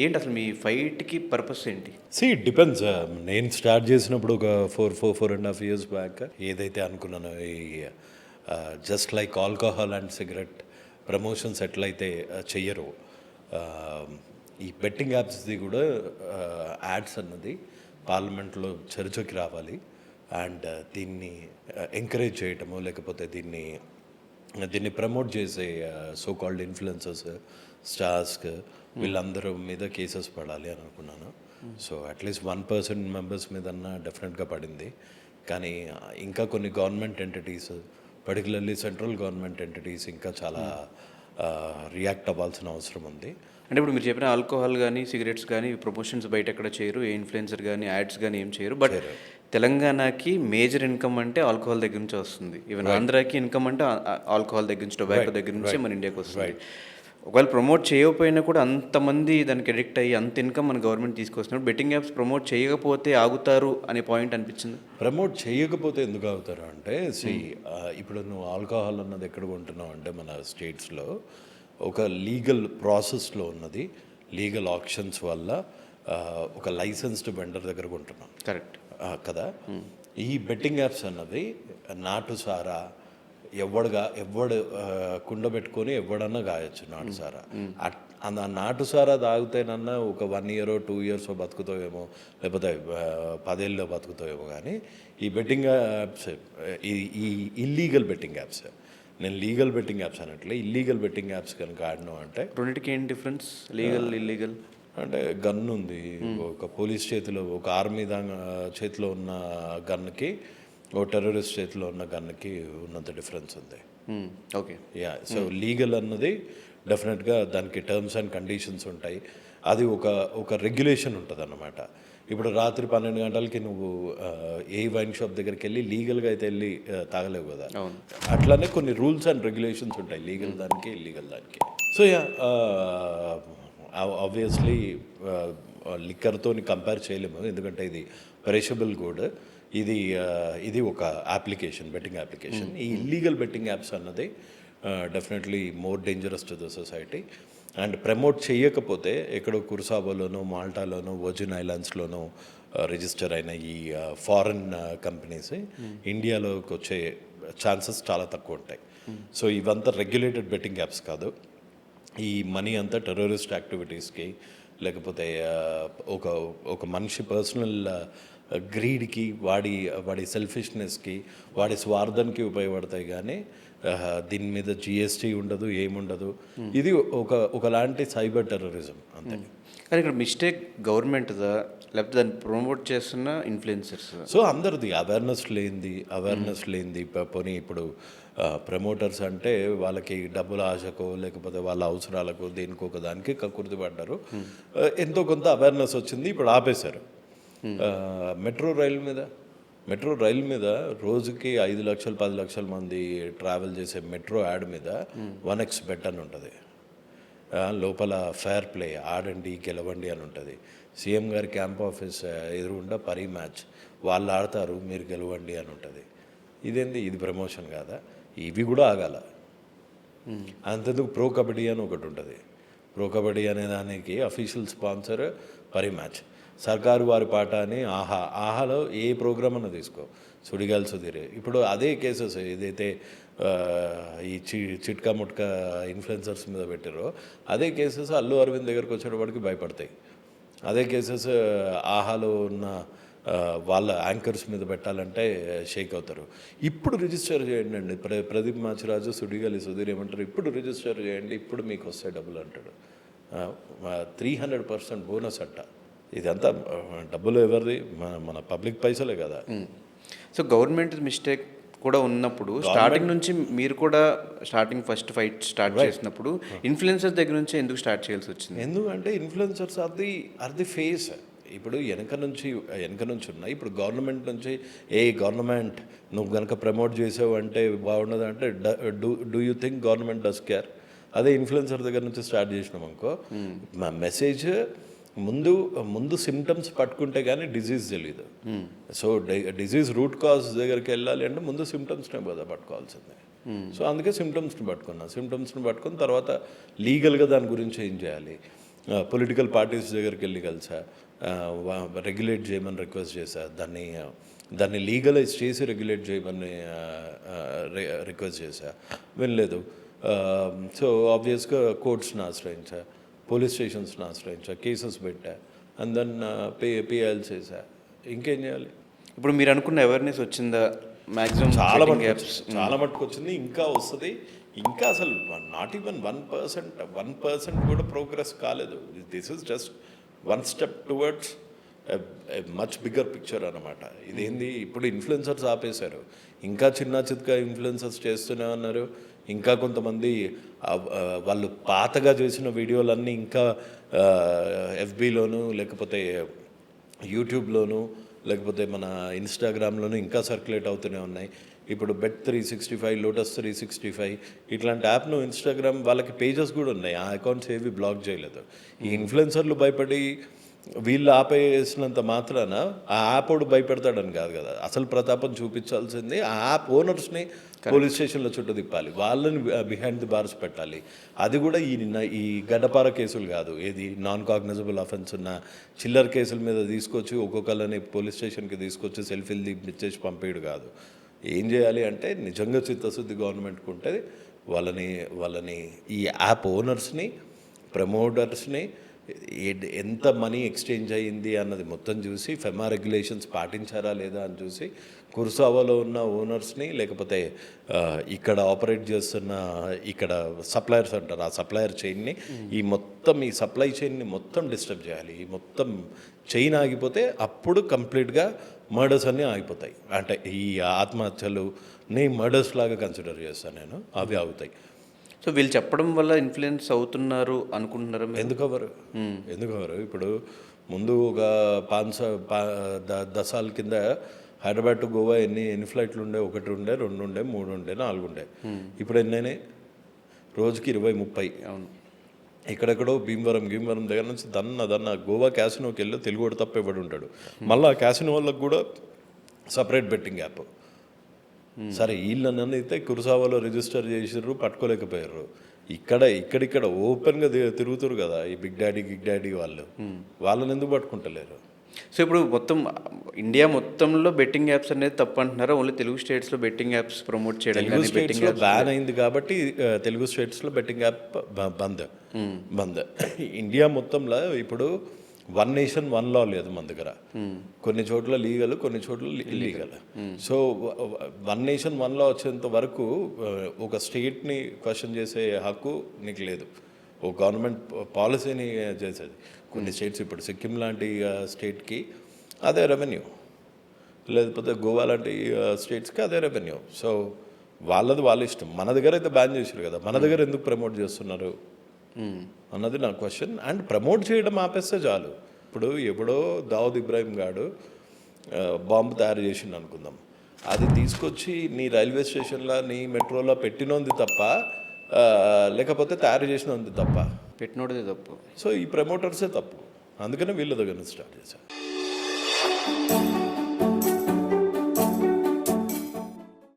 ఏంటి అసలు మీ ఫైట్‌కి పర్పస్ ఏంటి? It depends. నేను స్టార్ట్ చేసినప్పుడు ఒక 4.5 ఇయర్స్ బ్యాక్ ఏదైతే అనుకున్నానో ఈ just like alcohol and cigarette promotions ఎట్లయితే చెయ్యరో ఈ బెట్టింగ్ యాప్స్ది కూడా యాడ్స్ అన్నది పార్లమెంట్లో చర్చకి రావాలి. అండ్ దీన్ని ఎంకరేజ్ చేయటము లేకపోతే దీన్ని ప్రమోట్ చేసే సో కాల్డ్ ఇన్ఫ్లుయెన్సర్స్ స్టార్స్ వీళ్ళందరూ మీద కేసెస్ పడాలి అని అనుకున్నాను. సో అట్లీస్ట్ 1% మెంబర్స్ మీదన్నా డెఫినెట్గా పడింది. కానీ ఇంకా కొన్ని government entities particularly central government entities ఇంకా చాలా రియాక్ట్ అవ్వాల్సిన అవసరం ఉంది. అంటే ఇప్పుడు మీరు చెప్పిన ఆల్కహాల్ గానీ, సిగరెట్స్ గానీ ప్రమోషన్స్ బయట ఎక్కడ చేయరు. ఏ ఇన్‌ఫ్లుయెన్సర్ గానీ, యాడ్స్ గానీ ఏం చేయరు. బట్ తెలంగాణకి మేజర్ ఇన్‌కమ్ అంటే ఆల్కహాల్ దగ్గర నుంచే వస్తుంది. ఈవెన్ ఆంధ్రాకి ఇన్‌కమ్ అంటే ఆల్కహాల్ దగ్గర నుంచి, టొబాకో దగ్గర నుంచే మన ఇండియాకి వస్తుంది. ఒకవేళ ప్రమోట్ చేయకపోయినా కూడా అంతమంది దానికి అడిక్ట్ అయ్యి అంత ఇన్కమ్ మన గవర్నమెంట్ తీసుకొస్తున్నారు. బెట్టింగ్ యాప్స్ ప్రమోట్ చేయకపోతే ఆగుతారు అనే పాయింట్ అనిపించింది. ప్రమోట్ చేయకపోతే ఎందుకు ఆగుతారు అంటే ఇప్పుడు నువ్వు ఆల్కహాల్ అన్నది ఎక్కడ కొంటున్నావు అంటే మన స్టేట్స్లో ఒక లీగల్ ప్రాసెస్లో ఉన్నది, లీగల్ ఆప్షన్స్ వల్ల ఒక లైసెన్స్డ్ వెండర్ దగ్గర కొంటున్నాం. కరెక్ట్ కదా. ఈ బెట్టింగ్ యాప్స్ అన్నవి నాటు సారా ఎవడు కుండబెట్టుకొని ఎవడన్నా కాయచ్చు నాటు సారా. నాటు సారా తాగితేనన్నా ఒక 1 year 2 years బతుకుతావేమో, లేకపోతే 10 ఏళ్ళలో బతుకుతావేమో. కానీ ఈ బెట్టింగ్ యాప్స్ ఈ ఇల్లీగల్ బెట్టింగ్ యాప్స్, నేను లీగల్ బెట్టింగ్ యాప్స్ అనట్లే, ఇల్లీగల్ బెట్టింగ్ యాప్స్ కనుక ఆడినావు అంటే రెండింటికి ఏం డిఫరెన్స్? లీగల్ ఇల్లీగల్ అంటే గన్ ఉంది ఒక పోలీస్ చేతిలో, ఒక ఆర్మీ చేతిలో ఉన్న గన్కి ఓ టెర్రరిస్ట్ చేతిలో ఉన్న గన్కి ఉన్నంత డిఫరెన్స్ ఉంది. ఓకే సో లీగల్ అన్నది డెఫినెట్గా దానికి టర్మ్స్ అండ్ కండిషన్స్ ఉంటాయి. అది ఒక రెగ్యులేషన్ ఉంటుంది అన్నమాట. ఇప్పుడు రాత్రి 12 గంటలకి నువ్వు ఏ వైన్ షాప్ దగ్గరికి వెళ్ళి లీగల్గా అయితే వెళ్ళి తాగలేవు కదా. అట్లానే కొన్ని రూల్స్ అండ్ రెగ్యులేషన్స్ ఉంటాయి లీగల్ దానికి ఇల్లీగల్ దానికి. సో ఆబ్వియస్లీ లిక్కర్తో కంపేర్ చేయలేము, ఎందుకంటే ఇది పెరిషబుల్ గుడ్. ఇది ఒక అప్లికేషన్, బెట్టింగ్ అప్లికేషన్. ఈ ఇల్లీగల్ బెట్టింగ్ యాప్స్ అన్నది definitely more dangerous to the society. And promote చేయకపోతే ఎక్కడో కుర్సాబోలోనో, మాల్టాలోనో, వర్జిన్ ఐలాండ్స్లోనో రిజిస్టర్ అయిన ఈ ఫారెన్ కంపెనీస్ ఇండియాలోకి వచ్చే ఛాన్సెస్ చాలా తక్కువ ఉంటాయి. సో ఇవంతా రెగ్యులేటెడ్ బెట్టింగ్ యాప్స్ కాదు. ఈ మనీ అంతా టెర్రరిస్ట్ యాక్టివిటీస్కి లేకపోతే ఒక మనిషి పర్సనల్ గ్రీడ్కి, వాడి సెల్ఫిష్నెస్కి, వాడి స్వార్థానికి ఉపయోగపడతాయి. కానీ దీని మీద జిఎస్టీ ఉండదు, ఏముండదు. ఇది ఒకలాంటి సైబర్ టెర్రరిజం అంతే. కానీ ఇక్కడ మిస్టేక్ గవర్నమెంట్దా లేకపోతే దాన్ని ప్రమోట్ చేస్తున్న ఇన్ఫ్లుయెన్సర్స్? సో అందరిది అవేర్నెస్ లేనిది. పోనీ ఇప్పుడు ప్రమోటర్స్ అంటే వాళ్ళకి డబ్బుల ఆశకో లేకపోతే వాళ్ళ అవసరాలకు దేనికో ఒక దానికి కక్కుర్తి పడ్డారు. ఎంతో కొంత అవేర్నెస్ వచ్చింది, ఇప్పుడు ఆపేశారు. మెట్రో రైలు మీద రోజుకి 5 లక్షలు 10 లక్షల మంది ట్రావెల్ చేసే మెట్రో యాడ్ మీద 1x బెట్ అని ఉంటుంది. లోపల ఫేర్ ప్లే, ఆడండి గెలవండి అని ఉంటుంది. సీఎం గారి క్యాంప్ ఆఫీస్ ఎదురుగుండా పరీ మ్యాచ్, వాళ్ళు ఆడతారు మీరు గెలవండి అని ఉంటుంది. ఇది ప్రమోషన్ కాదా? ఇవి కూడా ఆగాల. అంతెందుకు ప్రో కబడ్డీ అని ఒకటి ఉంటుంది. ప్రో కబడ్డీ అనే దానికి అఫీషియల్ స్పాన్సర్ పరీ మ్యాచ్. సర్కారు వారి పాట అని ఆహాలో ఏ ప్రోగ్రామ్ అన్నా తీసుకో, సుడిగాలి సుధీరే. ఇప్పుడు అదే కేసెస్ ఏదైతే ఈ చిట్కా ముట్కా ఇన్ఫ్లుయెన్సర్స్ మీద పెట్టారో అదే కేసెస్ అల్లు అరవింద్ దగ్గరకు వచ్చేటప్పటికి భయపడతాయి. అదే కేసెస్ ఆహాలో ఉన్న వాళ్ళ యాంకర్స్ మీద పెట్టాలంటే షేక్ అవుతారు. ఇప్పుడు రిజిస్టర్ చేయండి అండి, ప్రదీప్ మాచిరాజు, సుడిగాలి సుధీర్ ఏమంటారు, ఇప్పుడు రిజిస్టర్ చేయండి, ఇప్పుడు మీకు వస్తాయి డబ్బులు అంటాడు. 300% బోనస్ అంట. ఇదంతా డబ్బులు ఎవరిది? మన పబ్లిక్ పైసలే కదా. సో గవర్నమెంట్ మిస్టేక్ కూడా ఉన్నప్పుడు స్టార్టింగ్ నుంచి మీరు కూడా ఫస్ట్ ఫైట్ స్టార్ట్ చేసినప్పుడు ఇన్ఫ్లుయెన్సర్స్ దగ్గర నుంచి ఎందుకు స్టార్ట్ చేయాల్సి వచ్చింది? ఎందుకంటే ఇన్ఫ్లుయెన్సర్స్ ఆర్ ది ఫేస్. ఇప్పుడు వెనక నుంచి ఉన్నాయి. ఇప్పుడు గవర్నమెంట్ నుంచి గవర్నమెంట్ నువ్వు కనుక ప్రమోట్ చేసావు అంటే బాగుండదు అంటే do you think government does care? అదే ఇన్ఫ్లుయెన్సర్ దగ్గర నుంచి స్టార్ట్ చేసినాం అనుకో, మా మెసేజ్ ముందు సిమ్టమ్స్ పట్టుకుంటే కానీ డిజీజ్ తెలీదు. సో డిజీజ్ రూట్ కాజ్ దగ్గరికి వెళ్ళాలి అంటే ముందు సిమ్టమ్స్నే కదా పట్టుకోవాల్సిందే. సో అందుకే సిమ్టమ్స్ని పట్టుకుని తర్వాత లీగల్గా దాని గురించి ఏం చేయాలి. పొలిటికల్ పార్టీస్ దగ్గరికి వెళ్ళి కలిసా, రెగ్యులేట్ చేయమని రిక్వెస్ట్ చేశా, దాన్ని లీగలైజ్ చేసి రెగ్యులేట్ చేయమని రిక్వెస్ట్ చేశా, వినలేదు. సో ఆబ్వియస్గా కోర్ట్స్ని ఆశ్రయించా, పోలీస్ స్టేషన్స్ని ఆశ్రయించా, కేసెస్ పెట్టా, అండ్ దెన్ పిఎల్ చేశా. ఇంకేం చేయాలి? ఇప్పుడు మీరు అనుకున్న అవేర్నెస్ వచ్చిందా? మ్యాక్సిమం చాలా మట్టుకు వచ్చింది, ఇంకా వస్తుంది. ఇంకా అసలు నాట్ ఈవెన్ 1% కూడా ప్రోగ్రెస్ కాలేదు. This is just one step towards much bigger picture అనమాట. ఇదేంది, ఇప్పుడు ఇన్ఫ్లుయెన్సర్స్ ఆపేశారు, ఇంకా చిన్న చిత్కా ఇన్ఫ్లుయెన్సర్స్ చేస్తూనే ఉన్నారు. ఇంకా కొంతమంది వాళ్ళు పాతగా చేసిన వీడియోలన్నీ ఇంకా ఎఫ్బీలోను లేకపోతే యూట్యూబ్లోను లేకపోతే మన ఇన్స్టాగ్రామ్లోనూ ఇంకా సర్క్యులేట్ అవుతూనే ఉన్నాయి. ఇప్పుడు Bet365, Lotus 365 ఇట్లాంటి యాప్ను ఇన్స్టాగ్రామ్ వాళ్ళకి పేజెస్ కూడా ఉన్నాయి, ఆ అకౌంట్స్ ఏవి బ్లాక్ చేయలేదు. ఈ ఇన్ఫ్లుయెన్సర్లు భయపడి వీళ్ళు ఆపేసినంత మాత్రాన ఆ యాప్ వాడు భయపెడతాడని కాదు కదా. అసలు ప్రతాపం చూపించాల్సింది ఆ యాప్ ఓనర్స్ని పోలీస్ స్టేషన్లో చుట్టూ తిప్పాలి, వాళ్ళని బిహైండ్ ది బార్స్ పెట్టాలి. అది కూడా ఈ గడ్డపార కేసులు కాదు, ఏది నాన్ కాగ్నైజబుల్ అఫెన్స్ ఉన్న చిల్లర కేసుల మీద తీసుకొచ్చి ఒక్కొక్కళ్ళని పోలీస్ స్టేషన్కి తీసుకొచ్చి సెల్ఫీలు దింపించేసి పంపేయడు కాదు. ఏం చేయాలి అంటే నిజంగా చిత్తశుద్ధి గవర్నమెంట్కి ఉంటే వాళ్ళని ఈ యాప్ ఓనర్స్ని, ప్రమోటర్స్ని, ఎంత మనీ ఎక్స్చేంజ్ అయ్యింది అన్నది మొత్తం చూసి, ఫెమా రెగ్యులేషన్స్ పాటించారా లేదా అని చూసి, కుర్సావాలో ఉన్న ఓనర్స్ని లేకపోతే ఇక్కడ ఆపరేట్ చేస్తున్న ఇక్కడ సప్లయర్స్ అంటారు, ఆ సప్లయర్ చైన్ని, ఈ సప్లై చైన్ని మొత్తం డిస్టర్బ్ చేయాలి. ఈ మొత్తం చైన్ ఆగిపోతే అప్పుడు కంప్లీట్గా మర్డర్స్ అన్నీ ఆగిపోతాయి. అంటే ఈ ఆత్మహత్యలుని మర్డర్స్ లాగా కన్సిడర్ చేస్తాను నేను, అవి ఆగుతాయి. సో వీళ్ళు చెప్పడం వల్ల ఇన్ఫ్లుయెన్స్ అవుతున్నారు అనుకుంటున్నారు? ఎందుకు అవ్వరు? ఇప్పుడు ముందు ఒక 10 సాల కింద హైదరాబాద్ టు గోవా ఎన్ని ఫ్లైట్లు ఉండే? 1 ఉండే, 2 ఉండే, 3 ఉండే, 4 ఉండే. ఇప్పుడు ఎన్నైనా రోజుకి 20-30. అవును. ఎక్కడెక్కడో భీమవరం దగ్గర నుంచి దన్న గోవా క్యాసినోకి వెళ్ళి తెలుగు తప్ప ఎవడు ఉంటాడు. మళ్ళీ ఆ క్యాసినో వాళ్ళకి కూడా సపరేట్ బెట్టింగ్ యాప్. సరే వీళ్ళు నన్ను అయితే కురుసావాలో రిజిస్టర్ చేసిర్రు, పట్టుకోలేకపోయారు. ఇక్కడ ఓపెన్గా తిరుగుతారు కదా ఈ బిగ్ డాడీ వాళ్ళని ఎందుకు పట్టుకుంటలేరు? సో ఇప్పుడు మొత్తం ఇండియా మొత్తంలో బెట్టింగ్ యాప్స్ అనేది తప్పు అంటున్నారా? ఓన్లీ తెలుగు స్టేట్స్లో బెట్టింగ్ యాప్స్ ప్రమోట్ చేయడం, తెలుగు స్టేట్స్లో బ్యాన్ అయింది కాబట్టి తెలుగు స్టేట్స్లో బెట్టింగ్ యాప్ బంద్. ఇండియా మొత్తంలో ఇప్పుడు 1 నేషన్ 1 లా లేదు మన దగ్గర. కొన్ని చోట్ల లీగల్, కొన్ని చోట్ల ఇల్లీగల్. సో 1 నేషన్ 1 లా వచ్చేంత వరకు ఒక స్టేట్ని క్వశ్చన్ చేసే హక్కు నీకు లేదు, ఒక గవర్నమెంట్ పాలసీని చేసేది. కొన్ని స్టేట్స్, ఇప్పుడు సిక్కిం లాంటి స్టేట్కి అదే రెవెన్యూ, లేకపోతే గోవా లాంటి స్టేట్స్కి అదే రెవెన్యూ. సో వాళ్ళ ఇష్టం. మన దగ్గర అయితే బ్యాన్ చేశారు కదా, మన దగ్గర ఎందుకు ప్రమోట్ చేస్తున్నారు అన్నది నా క్వశ్చన్. అండ్ ప్రమోట్ చేయడం ఆపేస్తే చాలు. ఇప్పుడు ఎప్పుడో దావుద్ ఇబ్రాహిం గాడు బాంబు తయారు చేసిండు అనుకుందాం, అది తీసుకొచ్చి నీ రైల్వే స్టేషన్లో, నీ మెట్రోలో పెట్టినోంది తప్ప, లేకపోతే తయారు చేసినోంది తప్ప, పెట్టినోడిదే తప్పు. సో ఈ ప్రమోటర్సే తప్పు. అందుకనే వీళ్ళ దగ్గర స్టార్ట్ చేశారు.